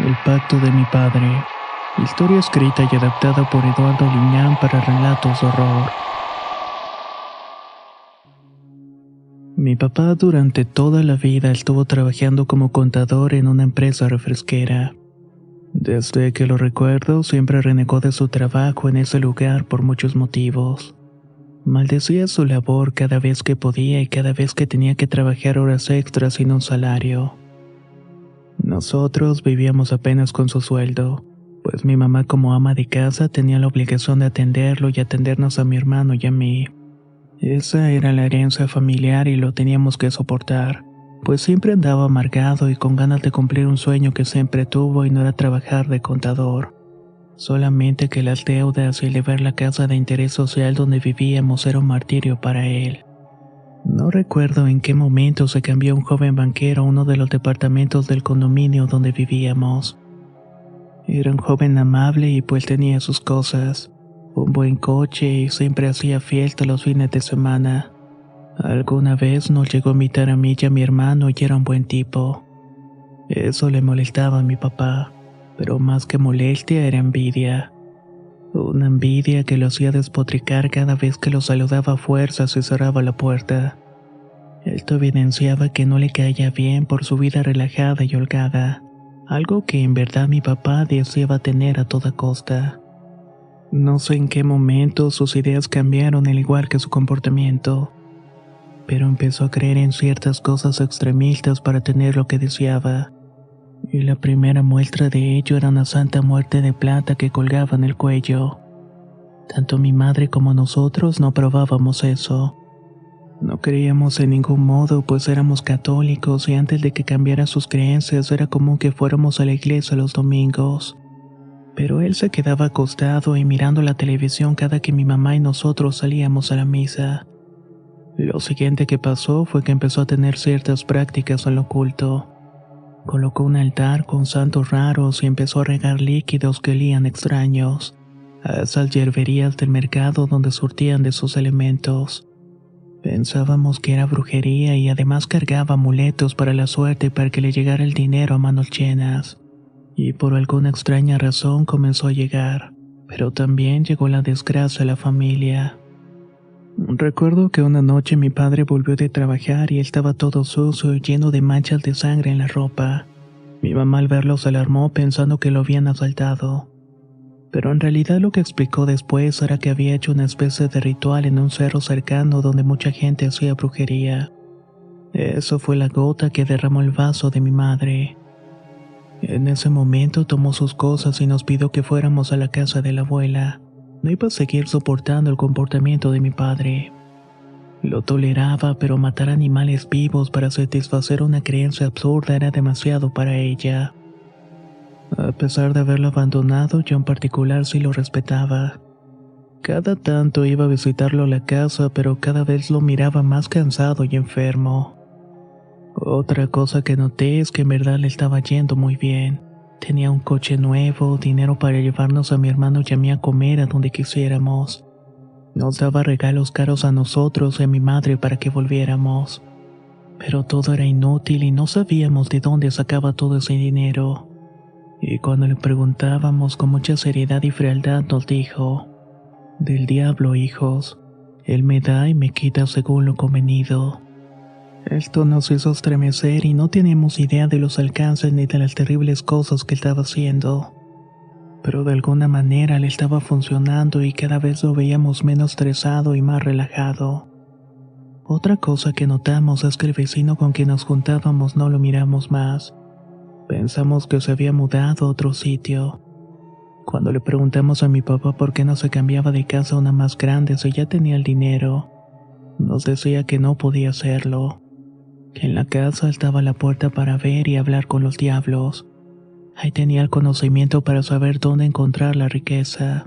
El pacto de mi padre. Historia escrita y adaptada por Eduardo Liñán para relatos de horror. Mi papá durante toda la vida estuvo trabajando como contador en una empresa refresquera. Desde que lo recuerdo, siempre renegó de su trabajo en ese lugar por muchos motivos. Maldecía su labor cada vez que podía y cada vez que tenía que trabajar horas extras sin un salario. Nosotros vivíamos apenas con su sueldo, pues mi mamá como ama de casa tenía la obligación de atenderlo y atendernos a mi hermano y a mí. Esa era la herencia familiar y lo teníamos que soportar, pues siempre andaba amargado y con ganas de cumplir un sueño que siempre tuvo y no era trabajar de contador. Solamente que las deudas y el ver la casa de interés social donde vivíamos era un martirio para él. No recuerdo en qué momento se cambió un joven banquero a uno de los departamentos del condominio donde vivíamos. Era un joven amable y pues tenía sus cosas, un buen coche y siempre hacía fiesta los fines de semana. Alguna vez nos llegó a invitar a mí y a mi hermano y era un buen tipo. Eso le molestaba a mi papá, pero más que molestia era envidia. Una envidia que lo hacía despotricar cada vez que lo saludaba a fuerzas y cerraba la puerta. Esto evidenciaba que no le caía bien por su vida relajada y holgada, algo que en verdad mi papá deseaba tener a toda costa. No sé en qué momento sus ideas cambiaron al igual que su comportamiento, pero empezó a creer en ciertas cosas extremistas para tener lo que deseaba. Y la primera muestra de ello era una santa muerte de plata que colgaba en el cuello. Tanto mi madre como nosotros no probábamos eso. No creíamos en ningún modo, pues éramos católicos y antes de que cambiara sus creencias era común que fuéramos a la iglesia los domingos. Pero él se quedaba acostado y mirando la televisión cada que mi mamá y nosotros salíamos a la misa. Lo siguiente que pasó fue que empezó a tener ciertas prácticas en lo oculto. Colocó un altar con santos raros y empezó a regar líquidos que olían extraños a esas hierberías del mercado donde surtían de sus elementos. Pensábamos que era brujería y además cargaba amuletos para la suerte y para que le llegara el dinero a manos llenas. Y por alguna extraña razón comenzó a llegar, pero también llegó la desgracia a la familia. Recuerdo que una noche mi padre volvió de trabajar y estaba todo sucio y lleno de manchas de sangre en la ropa. Mi mamá al verlo se alarmó pensando que lo habían asaltado. Pero en realidad lo que explicó después era que había hecho una especie de ritual en un cerro cercano donde mucha gente hacía brujería. Eso fue la gota que derramó el vaso de mi madre. En ese momento tomó sus cosas y nos pidió que fuéramos a la casa de la abuela. No iba a seguir soportando el comportamiento de mi padre. Lo toleraba, pero matar animales vivos para satisfacer una creencia absurda era demasiado para ella. A pesar de haberlo abandonado, yo en particular sí lo respetaba. Cada tanto iba a visitarlo a la casa, pero cada vez lo miraba más cansado y enfermo. Otra cosa que noté es que en verdad le estaba yendo muy bien. Tenía un coche nuevo, dinero para llevarnos a mi hermano y a mí a comer a donde quisiéramos. Nos daba regalos caros a nosotros y a mi madre para que volviéramos. Pero todo era inútil y no sabíamos de dónde sacaba todo ese dinero. Y cuando le preguntábamos con mucha seriedad y frialdad nos dijo: «Del diablo, hijos. Él me da y me quita según lo convenido». Esto nos hizo estremecer y no teníamos idea de los alcances ni de las terribles cosas que estaba haciendo. Pero de alguna manera le estaba funcionando y cada vez lo veíamos menos estresado y más relajado. Otra cosa que notamos es que el vecino con quien nos juntábamos no lo miramos más. Pensamos que se había mudado a otro sitio. Cuando le preguntamos a mi papá por qué no se cambiaba de casa a una más grande si ya tenía el dinero, nos decía que no podía hacerlo. Que en la casa estaba la puerta para ver y hablar con los diablos. Ahí tenía el conocimiento para saber dónde encontrar la riqueza.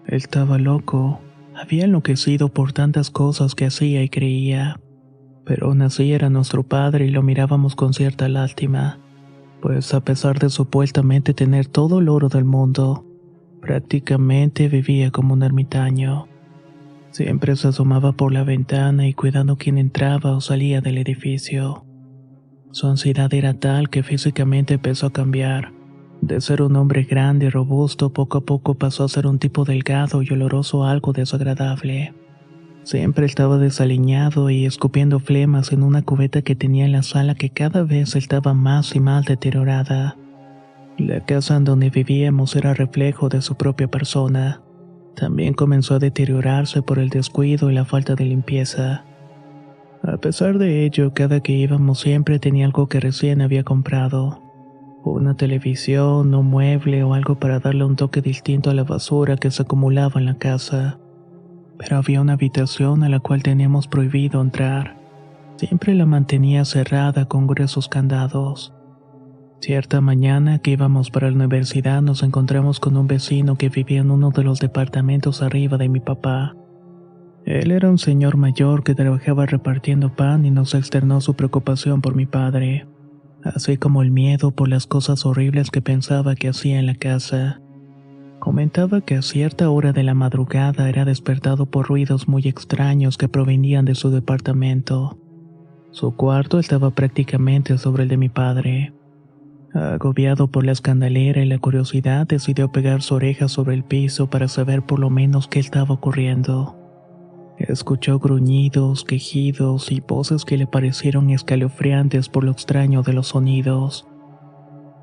Él estaba loco, había enloquecido por tantas cosas que hacía y creía. Pero aún así era nuestro padre y lo mirábamos con cierta lástima, pues a pesar de supuestamente tener todo el oro del mundo, prácticamente vivía como un ermitaño. Siempre se asomaba por la ventana y cuidando quién entraba o salía del edificio. Su ansiedad era tal que físicamente empezó a cambiar. De ser un hombre grande y robusto, poco a poco pasó a ser un tipo delgado y oloroso, algo desagradable. Siempre estaba desaliñado y escupiendo flemas en una cubeta que tenía en la sala, que cada vez estaba más y más deteriorada. La casa en donde vivíamos era reflejo de su propia persona. También comenzó a deteriorarse por el descuido y la falta de limpieza. A pesar de ello, cada que íbamos siempre tenía algo que recién había comprado. Una televisión, un mueble o algo para darle un toque distinto a la basura que se acumulaba en la casa. Pero había una habitación a la cual teníamos prohibido entrar. Siempre la mantenía cerrada con gruesos candados. Cierta mañana que íbamos para la universidad, nos encontramos con un vecino que vivía en uno de los departamentos arriba de mi papá. Él era un señor mayor que trabajaba repartiendo pan y nos externó su preocupación por mi padre, así como el miedo por las cosas horribles que pensaba que hacía en la casa. Comentaba que a cierta hora de la madrugada era despertado por ruidos muy extraños que provenían de su departamento. Su cuarto estaba prácticamente sobre el de mi padre. Agobiado por la escandalera y la curiosidad, decidió pegar su oreja sobre el piso para saber por lo menos qué estaba ocurriendo. Escuchó gruñidos, quejidos y voces que le parecieron escalofriantes por lo extraño de los sonidos.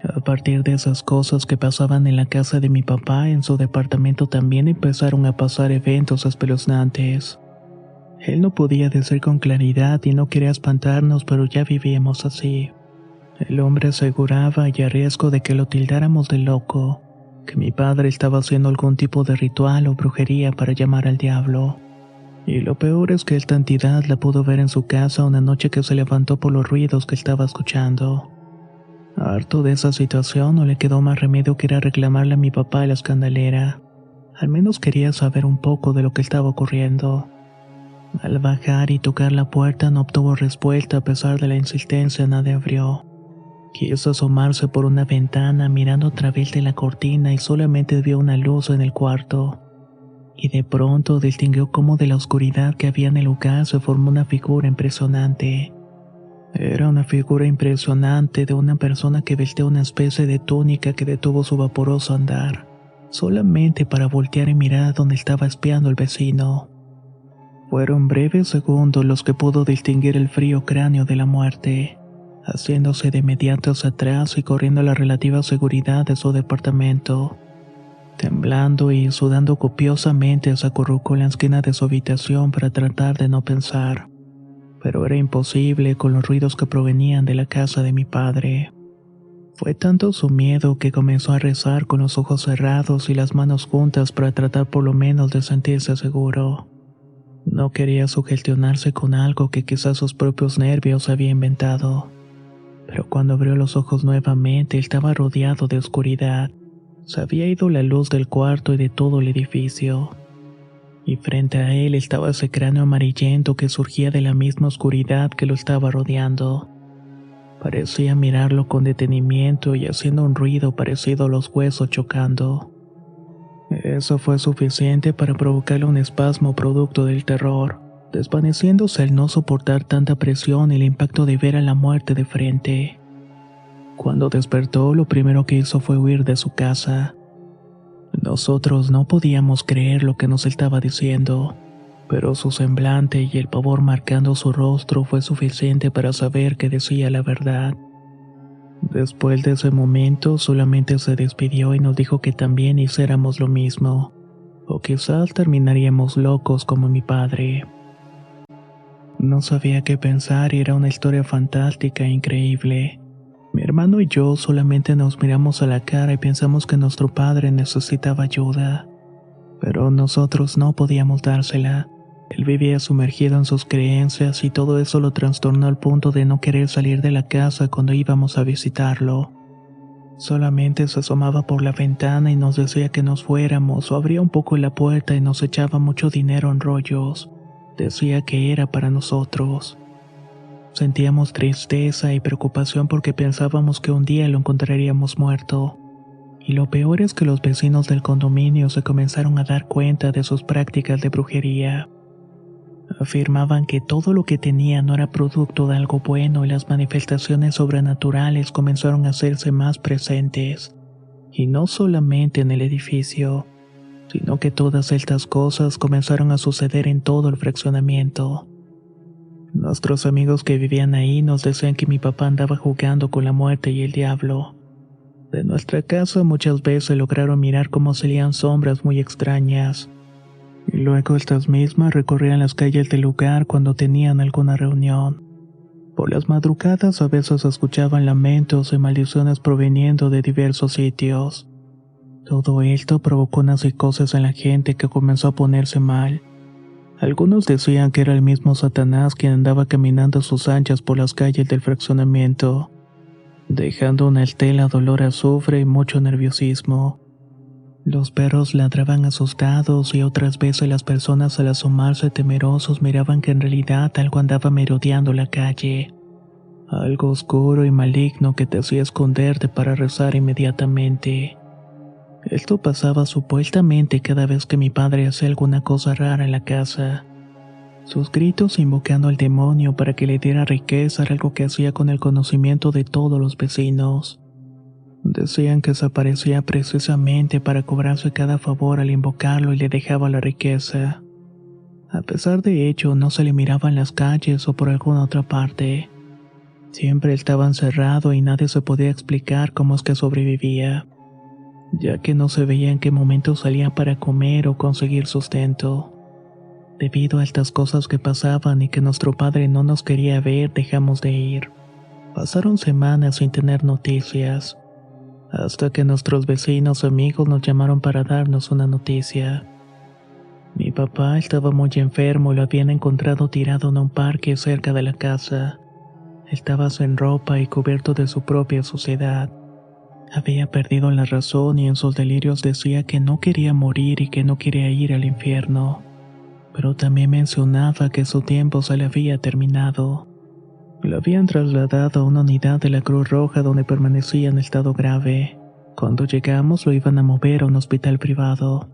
A partir de esas cosas que pasaban en la casa de mi papá, en su departamento también empezaron a pasar eventos espeluznantes. Él no podía decir con claridad y no quería espantarnos, pero ya vivíamos así. El hombre aseguraba, y a riesgo de que lo tildáramos de loco, que mi padre estaba haciendo algún tipo de ritual o brujería para llamar al diablo. Y lo peor es que esta entidad la pudo ver en su casa una noche que se levantó por los ruidos que estaba escuchando. Harto de esa situación, no le quedó más remedio que ir a reclamarle a mi papá a la escandalera. Al menos quería saber un poco de lo que estaba ocurriendo. Al bajar y tocar la puerta no obtuvo respuesta. A pesar de la insistencia, nadie abrió. Quiso asomarse por una ventana mirando a través de la cortina y solamente vio una luz en el cuarto. Y de pronto distinguió cómo de la oscuridad que había en el lugar se formó una figura impresionante. Era una figura impresionante de una persona que vestía una especie de túnica que detuvo su vaporoso andar, solamente para voltear y mirar a donde estaba espiando el vecino. Fueron breves segundos los que pudo distinguir el frío cráneo de la muerte, haciéndose de inmediato hacia atrás y corriendo a la relativa seguridad de su departamento. Temblando y sudando copiosamente, se acurrucó en la esquina de su habitación para tratar de no pensar. Pero era imposible con los ruidos que provenían de la casa de mi padre. Fue tanto su miedo que comenzó a rezar con los ojos cerrados y las manos juntas para tratar por lo menos de sentirse seguro. No quería sugestionarse con algo que quizás sus propios nervios había inventado. Pero cuando abrió los ojos nuevamente, estaba rodeado de oscuridad. Se había ido la luz del cuarto y de todo el edificio. Y frente a él estaba ese cráneo amarillento que surgía de la misma oscuridad que lo estaba rodeando. Parecía mirarlo con detenimiento y haciendo un ruido parecido a los huesos chocando. Eso fue suficiente para provocarle un espasmo producto del terror, desvaneciéndose al no soportar tanta presión y el impacto de ver a la muerte de frente. Cuando despertó, lo primero que hizo fue huir de su casa. Nosotros no podíamos creer lo que nos estaba diciendo, pero su semblante y el pavor marcando su rostro fue suficiente para saber que decía la verdad. Después de ese momento, solamente se despidió y nos dijo que también hiciéramos lo mismo, o quizás terminaríamos locos como mi padre. No sabía qué pensar y era una historia fantástica e increíble. Mi hermano y yo solamente nos miramos a la cara y pensamos que nuestro padre necesitaba ayuda, pero nosotros no podíamos dársela. Él vivía sumergido en sus creencias y todo eso lo trastornó al punto de no querer salir de la casa cuando íbamos a visitarlo. Solamente se asomaba por la ventana y nos decía que nos fuéramos, o abría un poco la puerta y nos echaba mucho dinero en rollos. Decía que era para nosotros. Sentíamos tristeza y preocupación porque pensábamos que un día lo encontraríamos muerto. Y lo peor es que los vecinos del condominio se comenzaron a dar cuenta de sus prácticas de brujería. Afirmaban que todo lo que tenía no era producto de algo bueno y las manifestaciones sobrenaturales comenzaron a hacerse más presentes. Y no solamente en el edificio, sino que todas estas cosas comenzaron a suceder en todo el fraccionamiento. Nuestros amigos que vivían ahí nos decían que mi papá andaba jugando con la muerte y el diablo. De nuestra casa muchas veces lograron mirar cómo salían sombras muy extrañas. Y luego estas mismas recorrían las calles del lugar cuando tenían alguna reunión. Por las madrugadas a veces escuchaban lamentos y maldiciones proveniendo de diversos sitios. Todo esto provocó una psicosis en la gente que comenzó a ponerse mal. Algunos decían que era el mismo Satanás quien andaba caminando a sus anchas por las calles del fraccionamiento, dejando una estela de olor a azufre y mucho nerviosismo. Los perros ladraban asustados y otras veces las personas al asomarse temerosos miraban que en realidad algo andaba merodeando la calle. Algo oscuro y maligno que te hacía esconderte para rezar inmediatamente. Esto pasaba supuestamente cada vez que mi padre hacía alguna cosa rara en la casa. Sus gritos invocando al demonio para que le diera riqueza era algo que hacía con el conocimiento de todos los vecinos. Decían que se aparecía precisamente para cobrarse cada favor al invocarlo y le dejaba la riqueza. A pesar de ello, no se le miraba en las calles o por alguna otra parte. Siempre estaba encerrado y nadie se podía explicar cómo es que sobrevivía, ya que no se veía en qué momento salía para comer o conseguir sustento. Debido a estas cosas que pasaban y que nuestro padre no nos quería ver, dejamos de ir. Pasaron semanas sin tener noticias, hasta que nuestros vecinos amigos nos llamaron para darnos una noticia. Mi papá estaba muy enfermo y lo habían encontrado tirado en un parque cerca de la casa. Estaba sin ropa y cubierto de su propia suciedad. Había perdido la razón y en sus delirios decía que no quería morir y que no quería ir al infierno. Pero también mencionaba que su tiempo se le había terminado. Lo habían trasladado a una unidad de la Cruz Roja donde permanecía en estado grave. Cuando llegamos lo iban a mover a un hospital privado.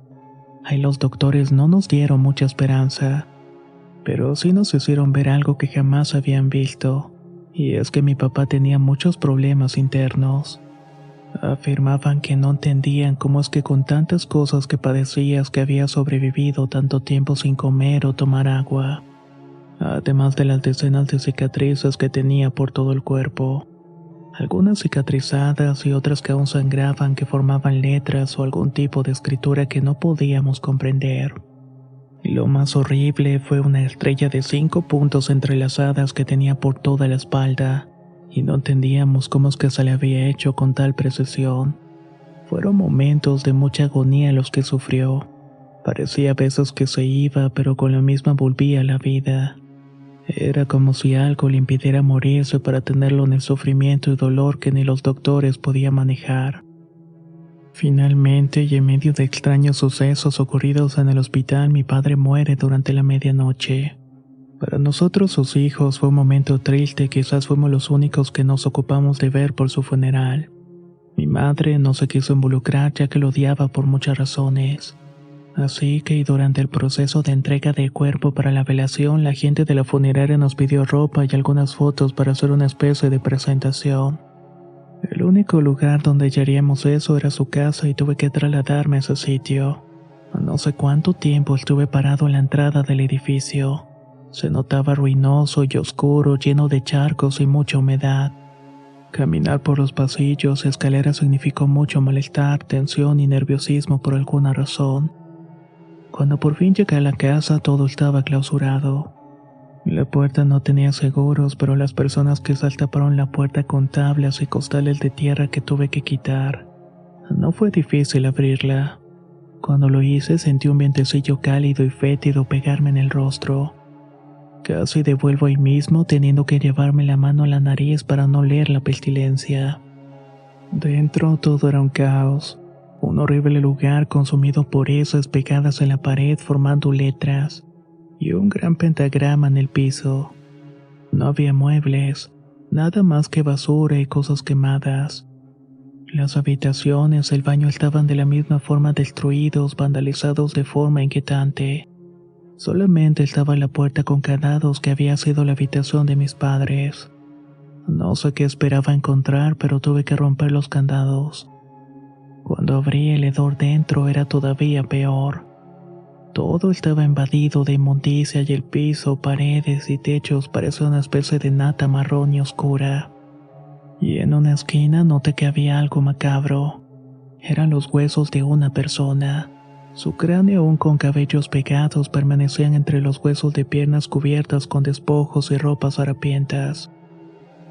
Ahí los doctores no nos dieron mucha esperanza, pero sí nos hicieron ver algo que jamás habían visto, y es que mi papá tenía muchos problemas internos. Afirmaban que no entendían cómo es que con tantas cosas que padecías que había sobrevivido tanto tiempo sin comer o tomar agua, además de las decenas de cicatrices que tenía por todo el cuerpo, algunas cicatrizadas y otras que aún sangraban que formaban letras o algún tipo de escritura que no podíamos comprender. Lo más horrible fue una estrella de 5 puntos entrelazadas que tenía por toda la espalda, y no entendíamos cómo es que se le había hecho con tal precisión. Fueron momentos de mucha agonía los que sufrió. Parecía a veces que se iba, pero con la misma volvía a la vida. Era como si algo le impidiera morirse para tenerlo en el sufrimiento y dolor que ni los doctores podían manejar. Finalmente, y en medio de extraños sucesos ocurridos en el hospital, mi padre muere durante la medianoche. Para nosotros, sus hijos, fue un momento triste y quizás fuimos los únicos que nos ocupamos de ver por su funeral. Mi madre no se quiso involucrar ya que lo odiaba por muchas razones. Así que durante el proceso de entrega del cuerpo para la velación, la gente de la funeraria nos pidió ropa y algunas fotos para hacer una especie de presentación. El único lugar donde haríamos eso era su casa y tuve que trasladarme a ese sitio. No sé cuánto tiempo estuve parado en la entrada del edificio. Se notaba ruinoso y oscuro, lleno de charcos y mucha humedad. Caminar por los pasillos y escaleras significó mucho malestar, tensión y nerviosismo por alguna razón. Cuando por fin llegué a la casa, todo estaba clausurado. La puerta no tenía seguros, pero las personas que taparon la puerta con tablas y costales de tierra que tuve que quitar. No fue difícil abrirla. Cuando lo hice, sentí un vientecillo cálido y fétido pegarme en el rostro. Casi devuelvo ahí mismo, teniendo que llevarme la mano a la nariz para no oler la pestilencia. Dentro todo era un caos. Un horrible lugar consumido por esas pegadas en la pared formando letras, y un gran pentagrama en el piso. No había muebles, nada más que basura y cosas quemadas. Las habitaciones, el baño estaban de la misma forma destruidos, vandalizados de forma inquietante. Solamente estaba la puerta con candados que había sido la habitación de mis padres. No sé qué esperaba encontrar, pero tuve que romper los candados. Cuando abrí el hedor dentro era todavía peor. Todo estaba invadido de inmundicia y el piso, paredes y techos parecía una especie de nata marrón y oscura. Y en una esquina noté que había algo macabro. Eran los huesos de una persona. Su cráneo, aún con cabellos pegados, permanecían entre los huesos de piernas cubiertas con despojos y ropas harapientas.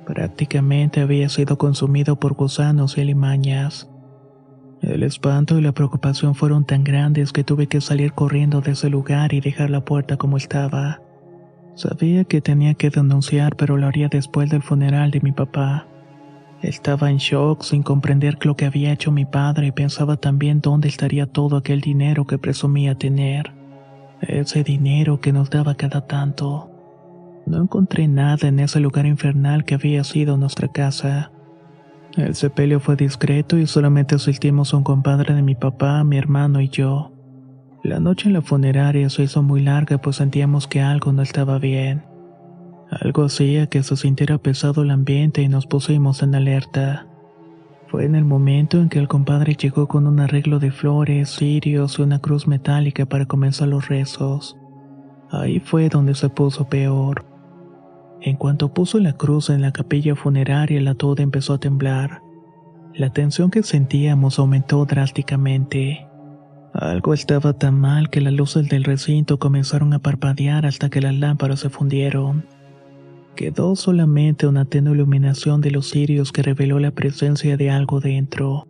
Prácticamente había sido consumido por gusanos y alimañas. El espanto y la preocupación fueron tan grandes que tuve que salir corriendo de ese lugar y dejar la puerta como estaba. Sabía que tenía que denunciar, pero lo haría después del funeral de mi papá. Estaba en shock, sin comprender lo que había hecho mi padre, y pensaba también dónde estaría todo aquel dinero que presumía tener. Ese dinero que nos daba cada tanto. No encontré nada en ese lugar infernal que había sido nuestra casa. El sepelio fue discreto y solamente asistimos a un compadre de mi papá, mi hermano y yo. La noche en la funeraria se hizo muy larga, pues sentíamos que algo no estaba bien. Algo hacía que se sintiera pesado el ambiente y nos pusimos en alerta. Fue en el momento en que el compadre llegó con un arreglo de flores, cirios y una cruz metálica para comenzar los rezos. Ahí fue donde se puso peor. En cuanto puso la cruz en la capilla funeraria, el ataúd empezó a temblar. La tensión que sentíamos aumentó drásticamente. Algo estaba tan mal que las luces del recinto comenzaron a parpadear hasta que las lámparas se fundieron. Quedó solamente una tenue iluminación de los cirios que reveló la presencia de algo dentro.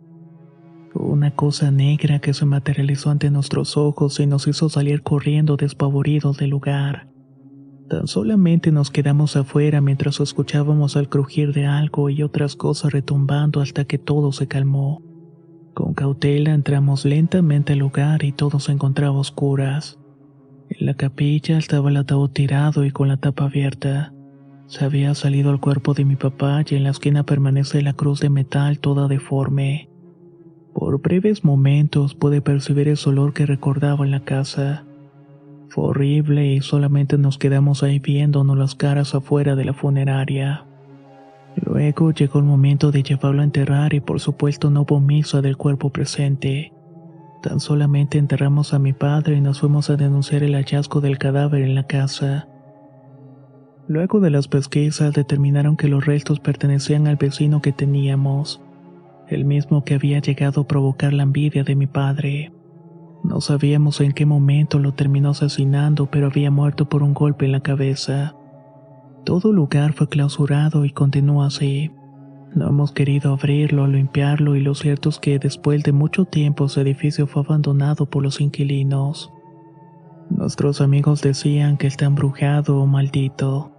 Una cosa negra que se materializó ante nuestros ojos y nos hizo salir corriendo despavoridos del lugar. Tan solamente nos quedamos afuera mientras escuchábamos el crujir de algo y otras cosas retumbando hasta que todo se calmó. Con cautela entramos lentamente al lugar y todo se encontraba a oscuras. En la capilla estaba el ataúd tirado y con la tapa abierta. Se había salido el cuerpo de mi papá y en la esquina permanece la cruz de metal toda deforme. Por breves momentos pude percibir ese olor que recordaba en la casa. Fue horrible y solamente nos quedamos ahí viéndonos las caras afuera de la funeraria. Luego llegó el momento de llevarlo a enterrar y por supuesto no hubo misa del cuerpo presente. Tan solamente enterramos a mi padre y nos fuimos a denunciar el hallazgo del cadáver en la casa. Luego de las pesquisas determinaron que los restos pertenecían al vecino que teníamos, el mismo que había llegado a provocar la envidia de mi padre. No sabíamos en qué momento lo terminó asesinando, pero había muerto por un golpe en la cabeza. Todo el lugar fue clausurado y continuó así. No hemos querido abrirlo, limpiarlo y lo cierto es que después de mucho tiempo ese edificio fue abandonado por los inquilinos. Nuestros amigos decían que está embrujado o maldito.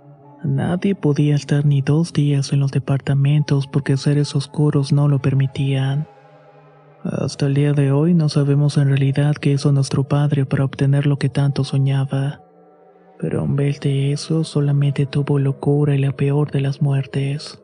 Nadie podía estar ni 2 días en los departamentos porque seres oscuros no lo permitían. Hasta el día de hoy no sabemos en realidad qué hizo nuestro padre para obtener lo que tanto soñaba. Pero en vez de eso solamente tuvo locura y la peor de las muertes.